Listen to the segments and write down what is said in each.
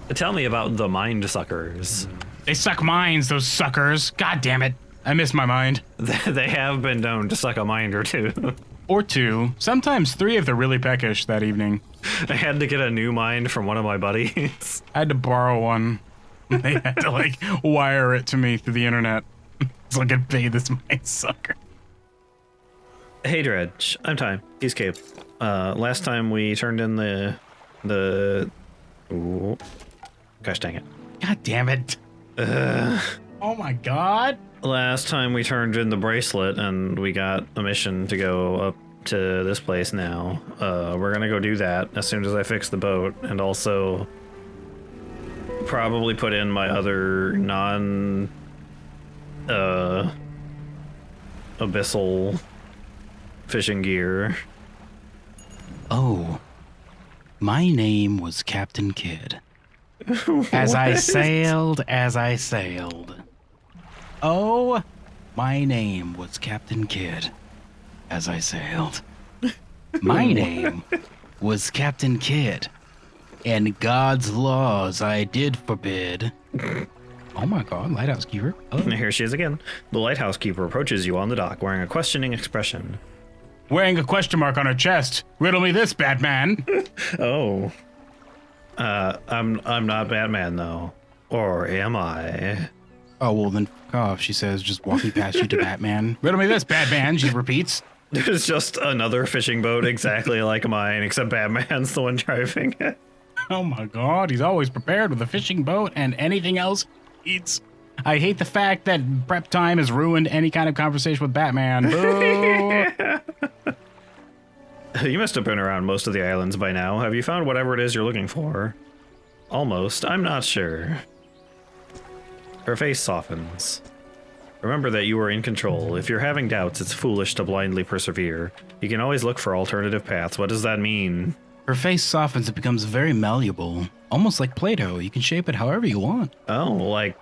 Tell me about the mind suckers. They suck minds, those suckers. God damn it. I miss my mind. They have been known to suck a mind or two. Or two. Sometimes three if they're really peckish that evening. I had to get a new mind from one of my buddies. I had to borrow one. They had to, like, wire it to me through the internet so I could pay this mind sucker. Hey, Dredge. I'm Time. He's Cape. Last time we turned in the... Ooh. Gosh dang it. God damn it. Oh my god. Last time we turned in the bracelet and we got a mission to go up to this place now. We're gonna go do that as soon as I fix the boat, and also probably put in my other abyssal fishing gear. Oh, my name was Captain Kidd. As I sailed. Oh, my name was Captain Kidd. As I sailed. My name was Captain Kidd. And God's laws I did forbid. Oh my god, Lighthouse Keeper. Oh. Here she is again. The Lighthouse Keeper approaches you on the dock wearing a questioning expression. Wearing a question mark on her chest. Riddle me this, Batman. Oh. I'm not Batman though. Or am I? Oh, well then fuck off, she says, just walking past you to Batman. Riddle me this, Batman, she repeats. There's just another fishing boat exactly like mine, except Batman's the one driving it. Oh my god, he's always prepared with a fishing boat and anything else he eats. I hate the fact that prep time has ruined any kind of conversation with Batman. Boo! You must have been around most of the islands by now. Have you found whatever it is you're looking for? Almost. I'm not sure. Her face softens. Remember that you are in control. If you're having doubts, it's foolish to blindly persevere. You can always look for alternative paths. What does that mean? Her face softens, it becomes very malleable. Almost like Play-Doh. You can shape it however you want. Oh, like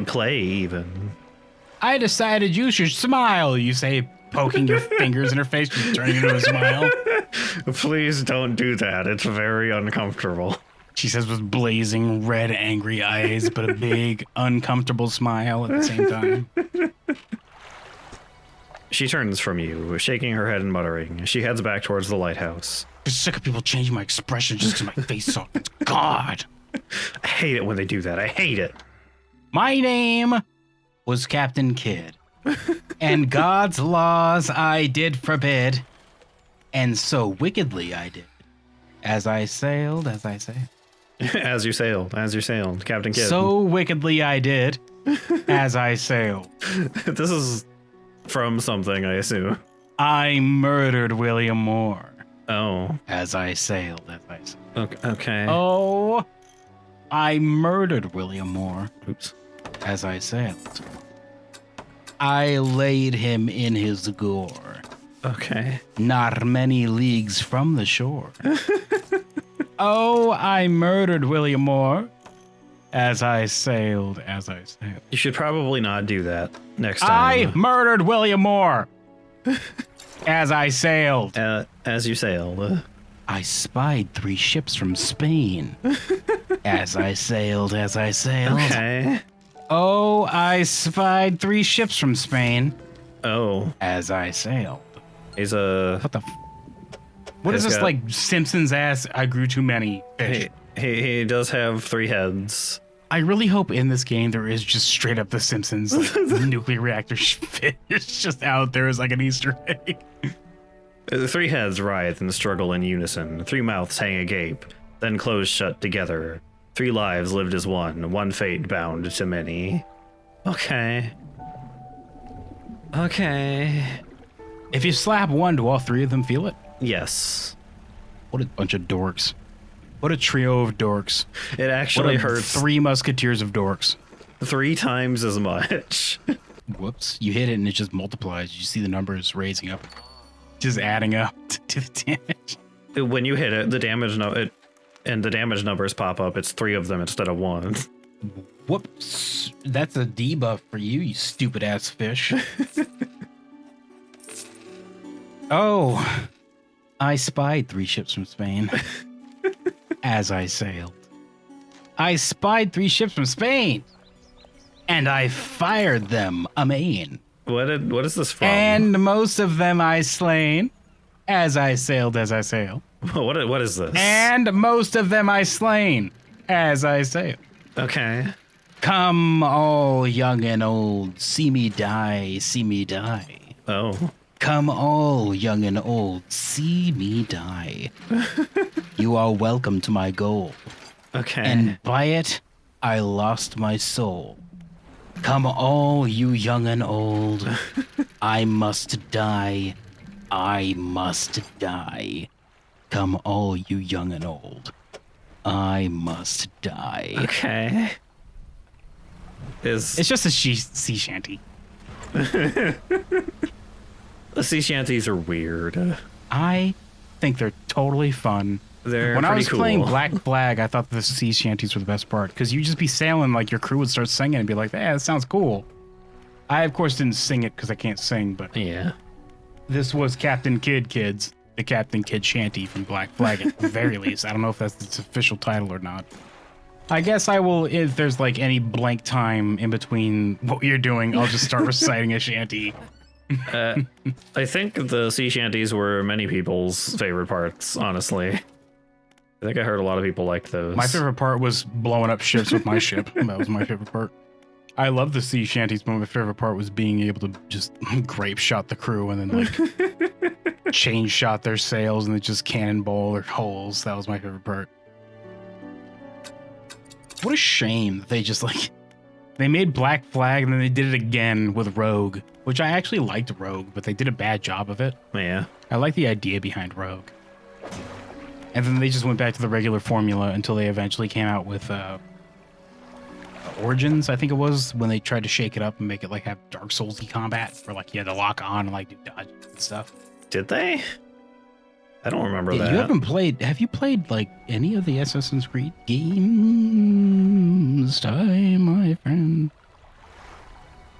clay even. I decided you should smile, you say, poking your fingers in her face, just turning into a smile. Please don't do that. It's very uncomfortable. She says with blazing red, angry eyes, but a big, uncomfortable smile at the same time. She turns from you, shaking her head and muttering. She heads back towards the lighthouse. I'm sick of people changing my expression just because my face softens. God! I hate it when they do that. I hate it. My name was Captain Kidd, and God's laws I did forbid, and so wickedly I did. As I sailed. As you sailed, Captain Kidd. So wickedly I did, as I sailed. This is from something, I assume. I murdered William Moore. Oh. As I sailed. Okay. Oh, I murdered William Moore. Oops. As I sailed. I laid him in his gore. Okay. Not many leagues from the shore. Oh, I murdered William Moore. As I sailed. You should probably not do that next time. I murdered William Moore. As I sailed. As you sailed. I spied 3 ships from Spain. As I sailed. Okay. Oh, I spied 3 ships from Spain. Oh. As I sailed. He's a... What the What is this, like, Simpsons ass, I grew too many fish? He does have 3 heads. I really hope in this game there is just straight up the Simpsons like, nuclear reactor fish just out there as like an Easter egg. The 3 heads writhe and struggle in unison. 3 mouths hang agape, then close shut together. 3 lives lived as one fate bound to many. Okay. If you slap one, do all 3 of them feel it? Yes. What a bunch of dorks. What a trio of dorks. It actually hurts. 3 musketeers of dorks. 3 times as much. Whoops. You hit it and it just multiplies. You see the numbers raising up. Just adding up to the damage. When you hit it, the damage numbers pop up. It's 3 of them instead of 1. Whoops. That's a debuff for you, you stupid ass fish. Oh. I spied 3 ships from Spain. As I sailed. I spied 3 ships from Spain, and I fired them amain. What is this from? And most of them I slain, as I sailed as I sail. What is this? And most of them I slain, as I sail. Okay. Come all young and old, see me die, see me die. Oh. Come all young and old, see me die. You are welcome to my goal. Okay. And by it, I lost my soul. Come all you young and old, I must die, I must die. Come all you young and old, I must die. Okay. It's just a sea shanty. The sea shanties are weird. I think they're totally fun. They're when I pretty was cool. playing Black Flag, I thought the sea shanties were the best part because you just be sailing, like your crew would start singing and be like, "Hey, that sounds cool." I of course didn't sing it because I can't sing, but Yeah. this was Captain Kidd Kids, the Captain Kidd shanty from Black Flag at the very least. I don't know if that's its official title or not. I guess I will, if there's like any blank time in between what you're doing, I'll just start reciting a shanty. I think the sea shanties were many people's favorite parts, honestly. I think I heard a lot of people liked those. My favorite part was blowing up ships with my ship. That was my favorite part. I love the sea shanties, but my favorite part was being able to just grape shot the crew and then like chain shot their sails and then just cannonball their holes. That was my favorite part. What a shame that they just like they made Black Flag and then they did it again with Rogue, which I actually liked Rogue, but they did a bad job of it. Yeah. I like the idea behind Rogue. And then they just went back to the regular formula until they eventually came out with Origins, I think it was, when they tried to shake it up and make it like have Dark Souls-y combat, where like you had to lock on and like do dodges and stuff. Did they? I don't remember Yeah, that. you haven't played. Have you played like any of the Assassin's Creed games? Time, my friend.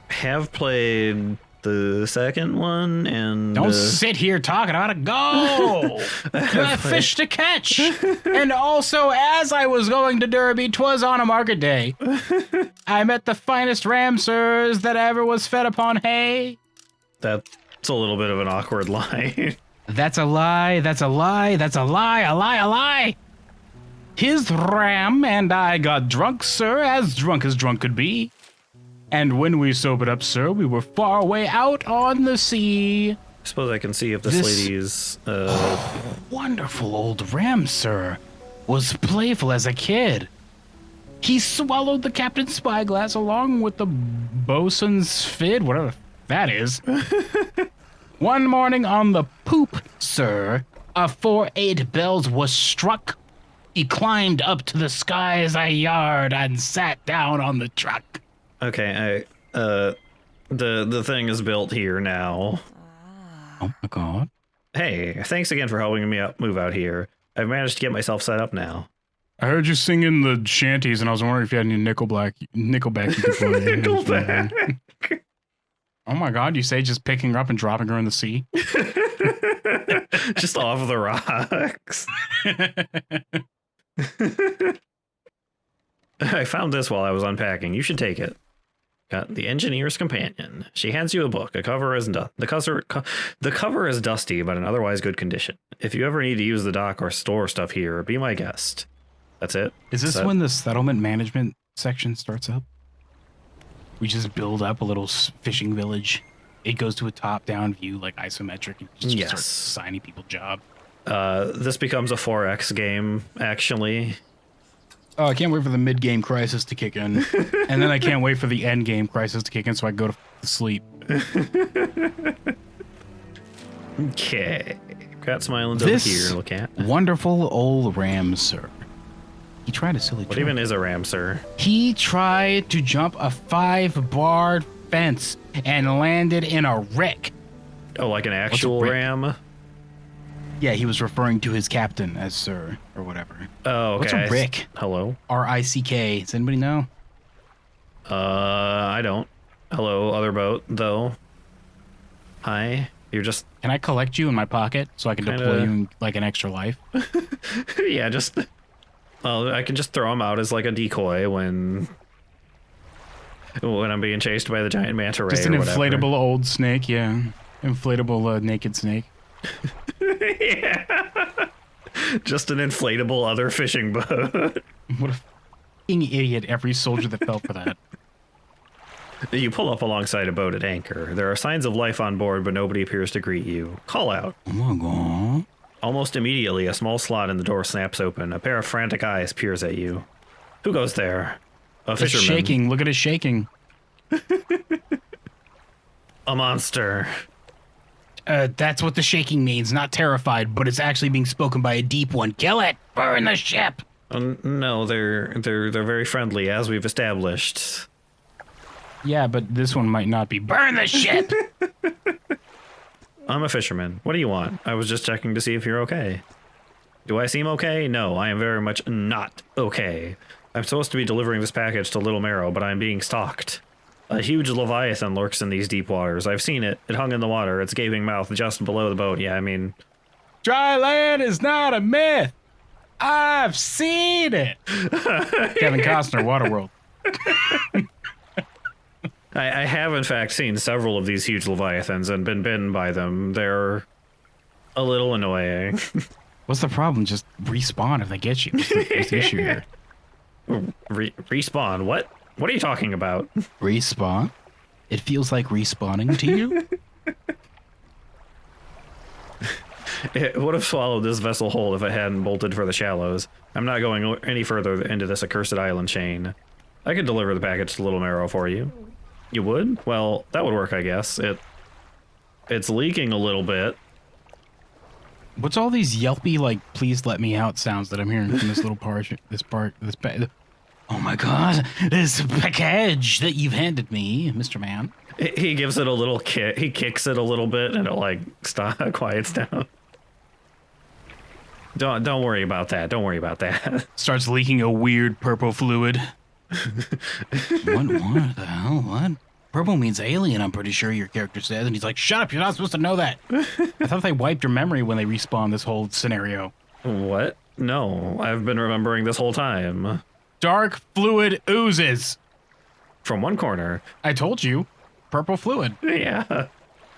Have played the second one and Don't sit here talking about it. Go! You have fish to catch. And also, as I was going to Derby, 'twas on a market day. I met the finest ram, sirs, that ever was fed upon hay. That's a little bit of an awkward line. That's a lie. That's a lie. That's a lie. A lie. A lie. His ram and I got drunk, sir, as drunk could be. And when we sobered up, sir, we were far away out on the sea. I suppose I can see if this lady's Wonderful old ram, sir, was playful as a kid. He swallowed the captain's spyglass along with the bosun's fid, whatever that is. One morning on the poop, sir, a 4-8 bells was struck. He climbed up to the skies a yard and sat down on the truck. Okay, the thing is built here now. Oh my god. Hey, thanks again for helping me move out here. I've managed to get myself set up now. I heard you singing the shanties, and I was wondering if you had any Nickelback you could play. Nickelback. Oh my god, you say just picking her up and dropping her in the sea? Just off the rocks. I found this while I was unpacking. You should take it. Got the engineer's companion. She hands you a book. The cover is dusty, but in otherwise good condition. If you ever need to use the dock or store stuff here, be my guest. That's it. Is this when the settlement management section starts up? We just build up a little fishing village. It goes to a top-down view, like isometric, and just starts assigning people jobs. This becomes a 4X game, actually. Oh, I can't wait for the mid-game crisis to kick in. And then I can't wait for the end-game crisis to kick in so I go to sleep. Okay. Got some islands over here to look at. Wonderful old ram, sir. He tried a silly trick. What even is a ram, sir? He tried to jump a 5-barred fence and landed in a wreck. Oh, like an actual ram? Yeah, he was referring to his captain as sir or whatever. Oh, okay. What's a rick? Hello? R-I-C-K. Does anybody know? I don't. Hello, other boat, though. Hi. You're just... Can I collect you in my pocket so I can deploy you in, like, an extra life? Yeah, just... Well, I can just throw them out as like a decoy when I'm being chased by the giant manta ray. Just an or whatever. inflatable old snake, yeah. Inflatable naked snake. Yeah. Just an inflatable other fishing boat. What a fucking idiot every soldier that fell for that. You pull up alongside a boat at anchor. There are signs of life on board, but nobody appears to greet you. Call out. Oh my god. Almost immediately, a small slot in the door snaps open. A pair of frantic eyes peers at you. Who goes there? A It's fisherman. shaking. Look at it shaking. A monster. That's what the shaking means. Not terrified, but it's actually being spoken by a deep one. Kill it! Burn the ship! No, they're very friendly, as we've established. Yeah, but this one might not be. Burn the ship! I'm a fisherman. What do you want? I was just checking to see if you're okay. Do I seem okay? No, I am very much not okay. I'm supposed to be delivering this package to Little Marrow, but I'm being stalked. A huge leviathan lurks in these deep waters. I've seen it. It hung in the water, its gaping mouth just below the boat. Yeah, I mean... Dry land is not a myth! I've seen it! Kevin Costner, Waterworld. I have, in fact, seen several of these huge leviathans and been bitten by them. They're a little annoying. What's the problem? Just respawn if they get you. What's the issue here? Respawn? What? What are you talking about? Respawn? It feels like respawning to you? It would have swallowed this vessel whole if it hadn't bolted for the shallows. I'm not going any further into this accursed island chain. I could deliver the package to Little Marrow for you. You would? Well, that would work, I guess. It's leaking a little bit. What's all these yelpy, like, please let me out sounds that I'm hearing from this little part, oh my god, this package that you've handed me, Mr. Man. He gives it a little kick. He kicks it a little bit and it, like, quiets down. Don't worry about that. Don't worry about that. Starts leaking a weird purple fluid. What the hell? What? Purple means alien, I'm pretty sure your character says. And he's like, shut up, you're not supposed to know that. I thought they wiped your memory when they respawned this whole scenario. What? No, I've been remembering this whole time. Dark fluid oozes. From one corner. I told you. Purple fluid. Yeah.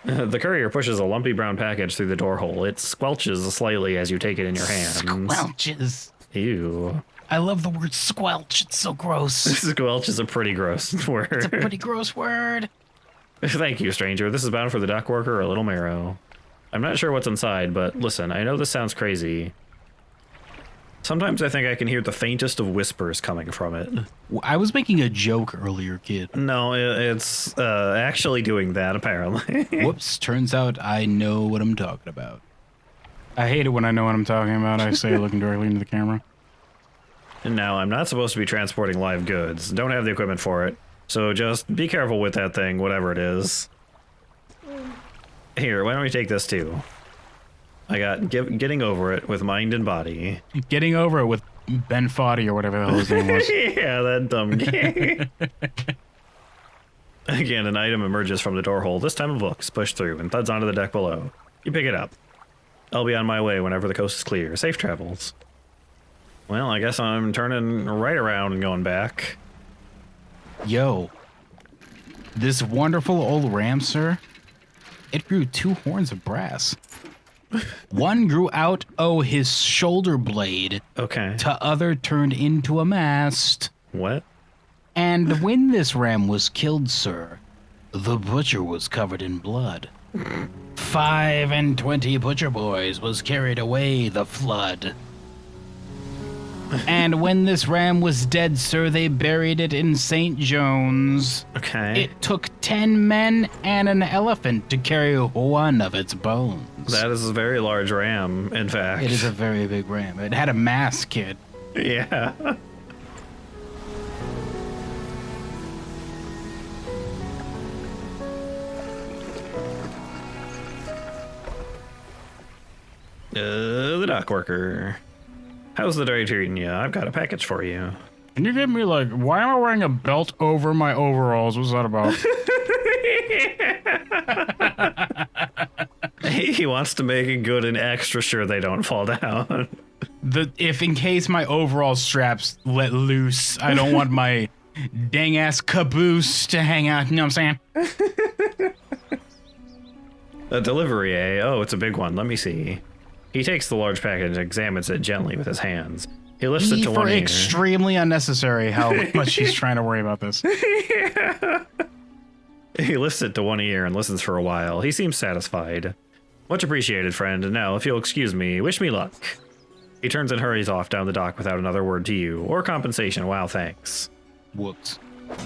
The courier pushes a lumpy brown package through the door hole. It squelches slightly as you take it in your hands. Squelches. Ew. I love the word squelch. It's so gross. Squelch is a pretty gross word. It's a pretty gross word. Thank you, stranger. This is bound for the dock worker or Little Marrow. I'm not sure what's inside, but listen, I know this sounds crazy. Sometimes I think I can hear the faintest of whispers coming from it. I was making a joke earlier, kid. No, it's actually doing that, apparently. Whoops, turns out I know what I'm talking about. I hate it when I know what I'm talking about. I say looking directly into the camera. Now, I'm not supposed to be transporting live goods. Don't have the equipment for it. So just be careful with that thing, whatever it is. Here, why don't we take this too? I got getting over it with mind and body. Getting over it with Ben Foddy or whatever the hell his name was. Yeah, that dumb game. Again, an item emerges from the door hole. This time a book's pushed through and thuds onto the deck below. You pick it up. I'll be on my way whenever the coast is clear. Safe travels. Well, I guess I'm turning right around and going back. Yo, this wonderful old ram, sir, it grew 2 horns of brass. One grew out his shoulder blade. Okay. T'other turned into a mast. What? And when this ram was killed, sir, the butcher was covered in blood. 25 butcher boys was carried away the flood. And when this ram was dead, sir, they buried it in St. John's. Okay. It took 10 men and an elephant to carry one of its bones. That is a very large ram, in fact. It is a very big ram. It had a mass, kid. Yeah. The dock worker. How's the day treating you? I've got a package for you. Can you give me, like, why am I wearing a belt over my overalls? What's that about? He wants to make it good and extra sure they don't fall down. If in case my overall straps let loose, I don't want my dang ass caboose to hang out. You know what I'm saying? A delivery, eh? Oh, it's a big one. Let me see. He takes the large package and examines it gently with his hands. He lifts it to one ear. Extremely unnecessary how much he's trying to worry about this. Yeah. He lifts it to one ear and listens for a while. He seems satisfied. Much appreciated, friend. And now, if you'll excuse me, wish me luck. He turns and hurries off down the dock without another word to you, or compensation. Wow, thanks. Whoops.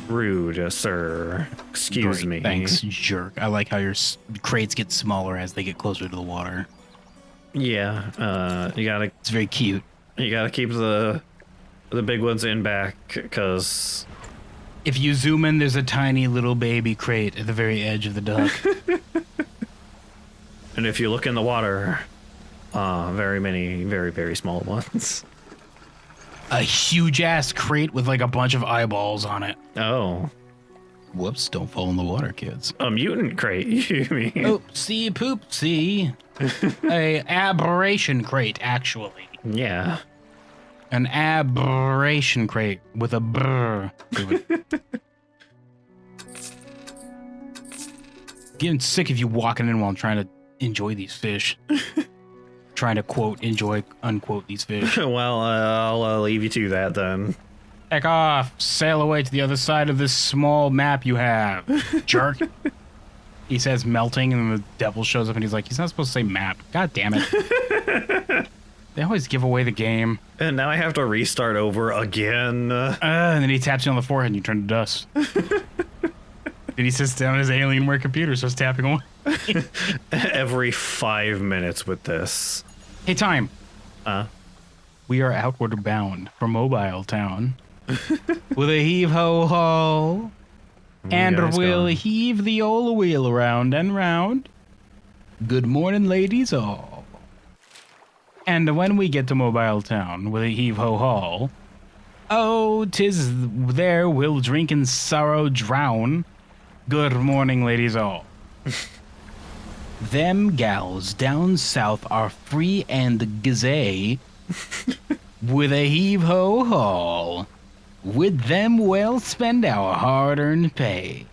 Rude, sir. Excuse me. Thanks, jerk. I like how your crates get smaller as they get closer to the water. Yeah, you gotta... It's very cute. You gotta keep the big ones in back, because... If you zoom in, there's a tiny little baby crate at the very edge of the dock. And if you look in the water, very many, very, very small ones. A huge-ass crate with, like, a bunch of eyeballs on it. Oh. Whoops, don't fall in the water, kids. A mutant crate, you mean? Oopsie poopsie. A aberration crate, actually. Yeah. An aberration crate with a brr. Getting sick of you walking in while I'm trying to enjoy these fish. Trying to quote, enjoy, unquote these fish. Well, I'll leave you to that then. Heck off. Sail away to the other side of this small map you have, jerk. He says melting, and then the devil shows up and he's like, he's not supposed to say map. God damn it. They always give away the game. And now I have to restart over again. And then he taps you on the forehead and you turn to dust. Then he sits down at his Alienware computer, starts tapping away. Every 5 minutes with this. Hey, time. We are outward bound for Mobile Town. With a heave-ho-ho. And we'll heave the old wheel round and round. Good morning, ladies all. And when we get to Mobile Town with a heave-ho-ho, oh, 'tis there we'll drink in sorrow drown. Good morning, ladies all. Them gals down south are free and gazay with a heave-ho-ho. With them we'll spend our hard-earned pay.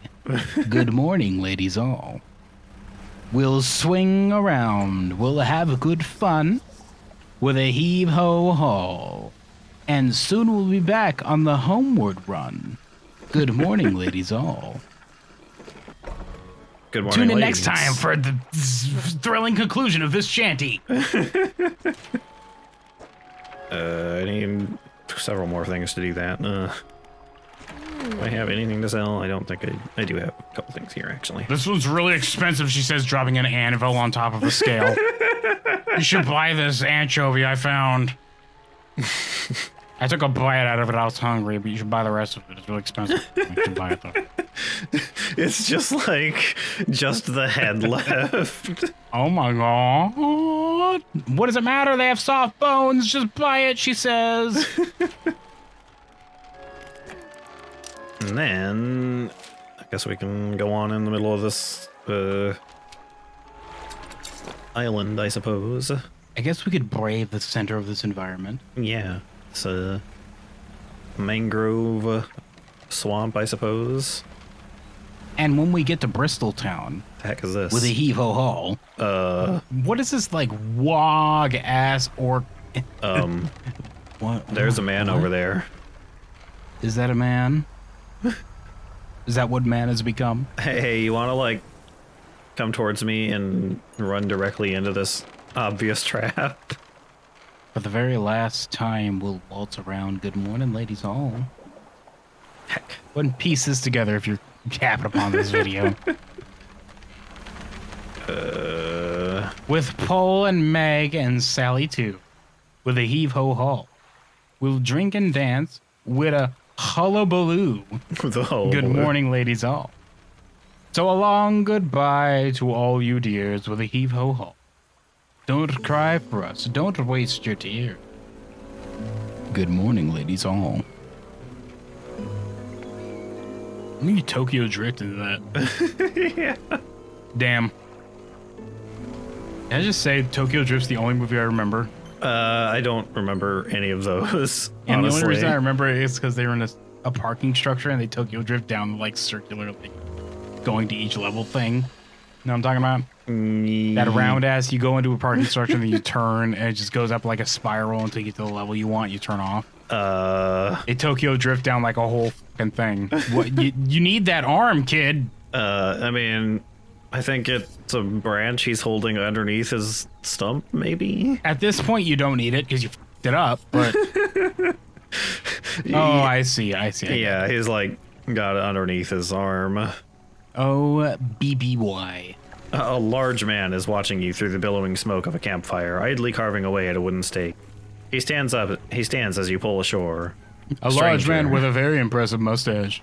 Good morning, ladies all. We'll swing around, we'll have good fun with a heave-ho-ho. And soon we'll be back on the homeward run. Good morning, ladies all. Good morning, Tune in ladies. next time for the thrilling conclusion of this shanty. I need several more things to do that. Do I have anything to sell? I don't think I do have a couple things here, actually. This one's really expensive, she says, dropping an anvil on top of the scale. You should buy this anchovy I found. I took a bite out of it, I was hungry, but you should buy the rest of it. It's really expensive. You should buy it, though. It's just the head left. Oh my god. What does it matter? They have soft bones. Just buy it, she says. And then I guess we can go on in the middle of this island, I suppose. I guess we could brave the center of this environment. Yeah, it's a mangrove swamp, I suppose. And when we get to Bristol Town, The heck is this? with a heave-ho-ho, what is this, like, wog-ass orc? What? There's a man over there. Is that a man? Is that what man has become? Hey, you want to, come towards me and run directly into this obvious trap? For the very last time, we'll waltz around. Good morning, ladies all. Heck. Wouldn't piece this together if you're capping upon this video. With Paul and Meg and Sally too. With a heave-ho-ho. We'll drink and dance with a hullabaloo. Good morning, ladies all. So a long goodbye to all you dears with a heave-ho-ho. Don't cry for us. Don't waste your tears. Good morning, ladies all. I think you Tokyo Drift into that. Yeah. Damn. Can I just say Tokyo Drift's the only movie I remember? I don't remember any of those. And honestly. the only reason I remember it is because they were in a parking structure and they Tokyo drift down the like circular, like going to each level thing. You know what I'm talking about? That round ass, you go into a parking structure and then you turn and it just goes up like a spiral until you get to the level you want. You turn off. They Tokyo drift down like a whole fucking thing. What you need that arm, kid. I mean, I think it's a branch he's holding underneath his stump, maybe? At this point, you don't need it because you f***ed it up, but... Oh, I see. Yeah, he's like got it underneath his arm. Oh, BBY. A large man is watching you through the billowing smoke of a campfire, idly carving away at a wooden stake. He stands as you pull ashore. A large man with a very impressive mustache.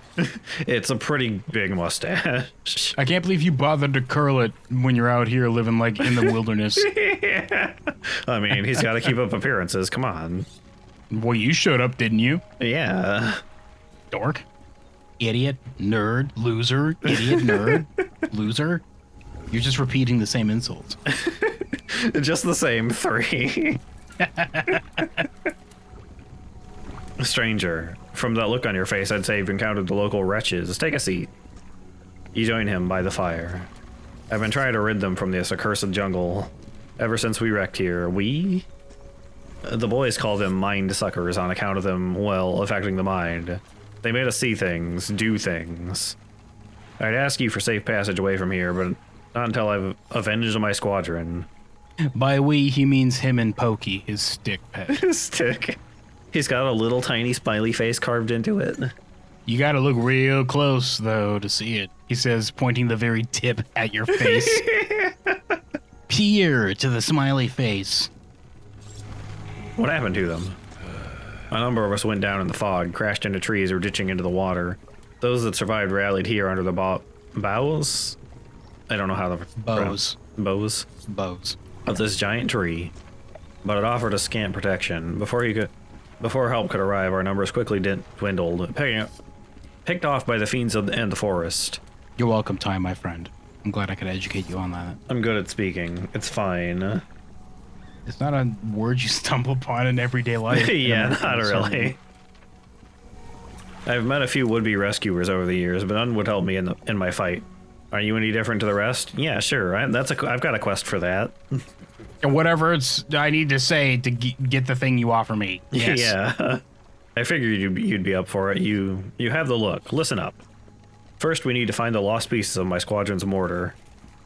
It's a pretty big mustache. I can't believe you bothered to curl it when you're out here living like in the wilderness. Yeah. I mean, he's got to keep up appearances. Come on. Well, you showed up, didn't you? Yeah. Dork. Idiot. Nerd. Loser. Idiot. Nerd. Loser. You're just repeating the same insults. Just the same 3. Stranger, from that look on your face, I'd say you've encountered the local wretches. Take a seat. You join him by the fire. I've been trying to rid them from this accursed jungle ever since we wrecked here. We? The boys call them mind suckers on account of them, well, affecting the mind. They made us see things, do things. I'd ask you for safe passage away from here, but not until I've avenged my squadron. By we, he means him and Pokey, his stick pet. His stick. He's got a little tiny smiley face carved into it. You gotta look real close, though, to see it. He says, pointing the very tip at your face. Peer to the smiley face. What happened to them? A number of us went down in the fog, crashed into trees or ditching into the water. Those that survived rallied here under the boughs? I don't know how the... Bows. Bows? Bows. Of this giant tree. But it offered us scant protection. Before help could arrive, our numbers quickly dwindled, picked off by the fiends and the forest. You're welcome, Time, my friend. I'm glad I could educate you on that. I'm good at speaking. It's fine. It's not a word you stumble upon in everyday life. Yeah, not really. I've met a few would-be rescuers over the years, but none would help me in my fight. Are you any different to the rest? Yeah, sure. I've got a quest for that. Whatever I need to say to get the thing you offer me. Yes. Yeah. I figured you'd be up for it. You have the look. Listen up. First, we need to find the lost pieces of my squadron's mortar.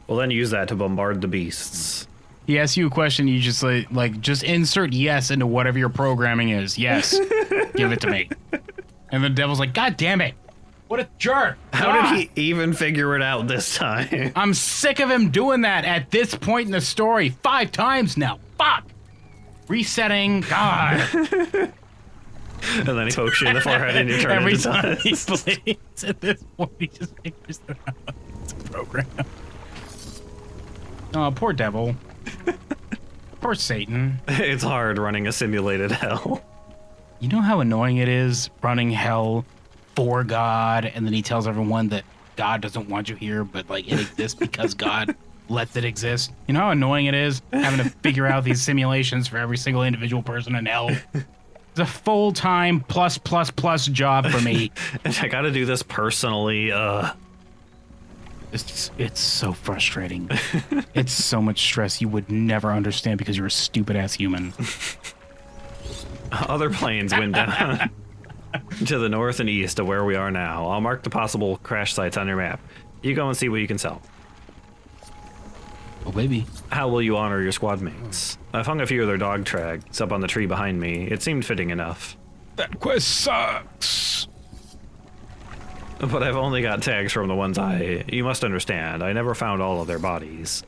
We'll then use that to bombard the beasts. He asks you a question, you just like just insert yes into whatever your programming is. Yes. Give it to me. And the devil's like, God damn it. What a jerk. How did he even figure it out this time? I'm sick of him doing that at this point in the story 5 times now. Fuck. Resetting. God. And then he pokes you in the forehead and you turn Every into time dust. he plays at this point, he just figures it out. It's a program. Oh, poor devil. Poor Satan. It's hard running a simulated hell. You know how annoying it is running hell for God, and then he tells everyone that God doesn't want you here, but like it exists because God lets it exist. You know how annoying it is having to figure out these simulations for every single individual person in hell. It's a full-time plus job for me. I gotta do this personally. It's so frustrating. It's so much stress you would never understand because you're a stupid-ass human. Other planes went down to the north and east of where we are now. I'll mark the possible crash sites on your map. You go and see what you can sell. Oh, baby. How will you honor your squad mates? I've hung a few of their dog tags up on the tree behind me. It seemed fitting enough. That quest sucks. But I've only got tags from the ones you must understand, I never found all of their bodies.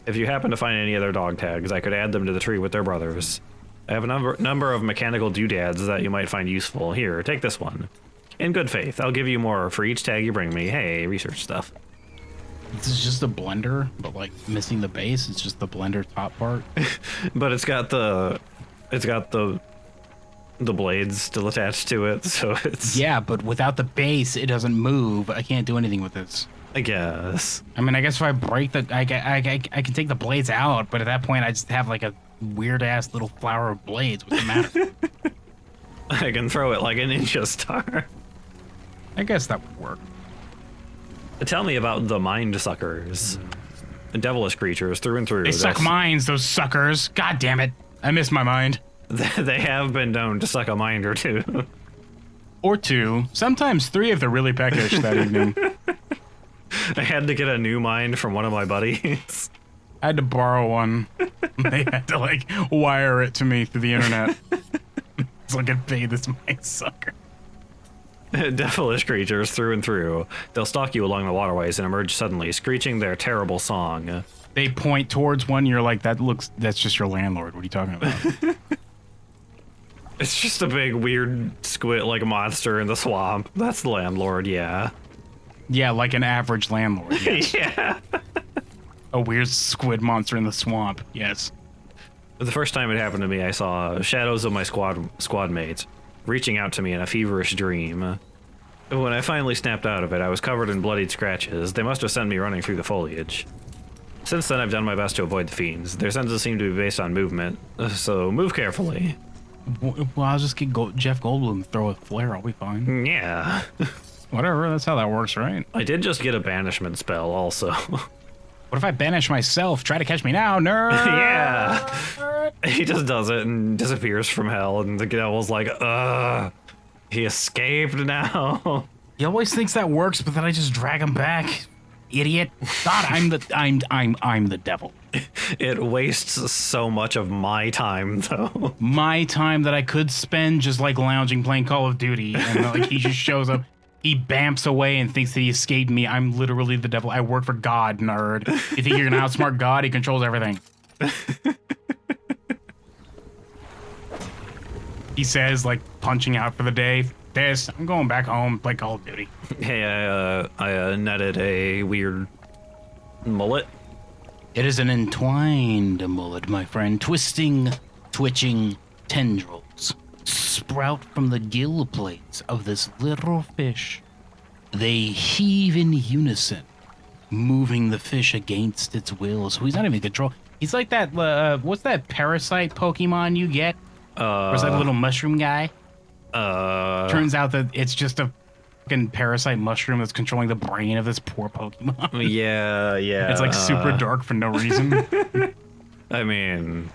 If you happen to find any of their dog tags, I could add them to the tree with their brothers. I have a number of mechanical doodads that you might find useful. Here, take this one. In good faith, I'll give you more for each tag you bring me. Hey, research stuff. This is just a blender, but like missing the base. It's just the blender top part. But it's got the blades still attached to it, so it's... Yeah, but without the base, it doesn't move. I can't do anything with this. I guess. I mean, I guess if I break the... I can take the blades out, but at that point, I just have like a weird ass little flower of blades. What's the matter? I can throw it like a ninja star. I guess that would work. Tell me about the mind suckers. Devilish creatures through and through. They suck minds, those suckers. God damn it. I missed my mind. They have been known to suck a mind or two. Or two. Sometimes three if they're really peckish that evening. I had to get a new mind from one of my buddies. I had to borrow one. They had to, like, wire it to me through the internet. So I could pay this mind sucker. Devilish creatures through and through. They'll stalk you along the waterways and emerge suddenly, screeching their terrible song. They point towards one, you're like, that's just your landlord. What are you talking about? It's just a big, weird squid, like a monster in the swamp. That's the landlord, yeah. Yeah, like an average landlord, yes. Yeah. A weird squid monster in the swamp, yes. The first time it happened to me, I saw shadows of my squad mates reaching out to me in a feverish dream. When I finally snapped out of it, I was covered in bloodied scratches. They must have sent me running through the foliage. Since then, I've done my best to avoid the fiends. Their senses seem to be based on movement, so move carefully. Well, I'll just get Jeff Goldblum to throw a flare. I'll be fine. Yeah. Whatever, that's how that works, right? I did just get a banishment spell, also. What if I banish myself? Try to catch me now, nerd! Yeah. He just does it and disappears from hell, and the devil's like, he escaped now. He always thinks that works, but then I just drag him back. Idiot. God, I'm the devil. It wastes so much of my time, though. My time that I could spend just like lounging playing Call of Duty, and like he just shows up. He bamps away and thinks that he escaped me. I'm literally the devil. I work for God, nerd. You think you're gonna outsmart God? He controls everything. He says, like, punching out for the day. I'm going back home, play Call of Duty. Hey, I netted a weird mullet. It is an entwined mullet, my friend. Twisting, twitching tendrils sprout from the gill plates of this little fish. They heave in unison, moving the fish against its will. So he's not even in control. He's like that, what's that parasite Pokemon you get? Or is that little mushroom guy? Turns out that it's just a fucking parasite mushroom that's controlling the brain of this poor Pokemon. Yeah. It's like super dark for no reason. I mean,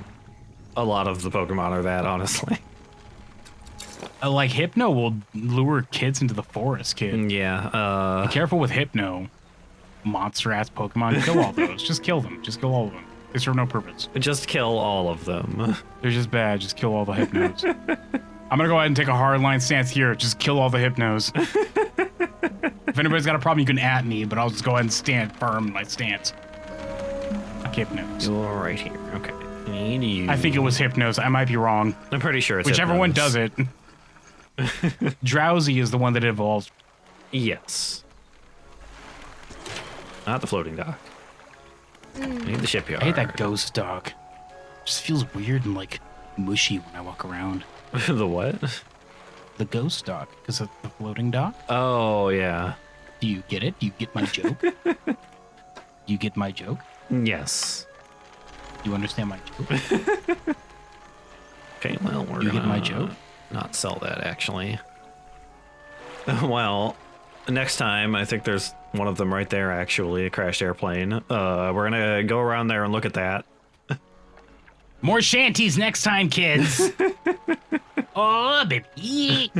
a lot of the Pokemon are that, honestly. Like Hypno will lure kids into the forest, kid. Yeah. Be careful with Hypno. Monster ass Pokemon. Kill all those. Just kill them. Just kill all of them. They serve no purpose. Just kill all of them. They're just bad. Just kill all the Hypnos. I'm gonna go ahead and take a hardline stance here. Just kill all the Hypnos. If anybody's got a problem, you can at me, but I'll just go ahead and stand firm in my stance. Fuck Hypnos. You're right here. Okay. I think it was Hypnos. I might be wrong. I'm pretty sure it's Whichever Hypnos. one does it. Drowsy is the one that evolves. Yes. Not the floating dock. I need the shipyard. I hate that ghost dock. It just feels weird and like mushy when I walk around. The what? The ghost dock, because of the floating dock. Oh, yeah. Do you get it? Do you get my joke? You get my joke? Yes. Do you understand my joke? Okay, well, we're You get gonna my joke? not sell that, actually. Well, next time, I think there's one of them right there, actually, a crashed airplane. We're gonna go around there and look at that. More shanties next time, kids. Oh, baby.